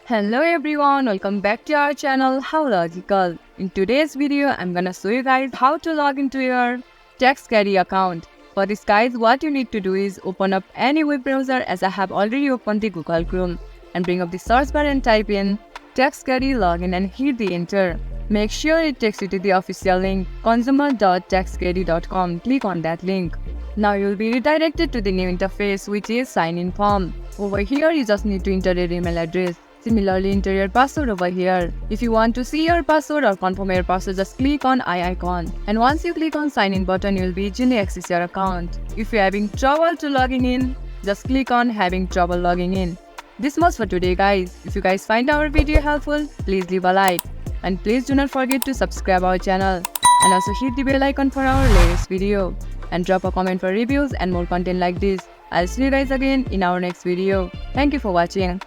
Hello everyone, welcome back to our channel How Logical. In today's video, I'm gonna show you guys how to log into your TaxCaddy account. For this guys, what you need to do is open up any web browser, as I have already opened the Google Chrome, and bring up the search bar and type in TaxCaddy login and hit the enter. Make sure it takes you to the official link consumer.taxcaddy.com. Click on that link. Now you'll be redirected to the new interface, which is sign in form. Over here you just need to enter your email address. Similarly, enter your password over here. If you want to see your password or confirm your password, just click on I icon. And once you click on sign in button, you will be easily access your account. If you're having trouble to logging in, just click on having trouble logging in. This much for today guys. If you guys find our video helpful, please leave a like. And please do not forget to subscribe our channel. And also hit the bell icon for our latest video. And drop a comment for reviews and more content like this. I'll see you guys again in our next video. Thank you for watching.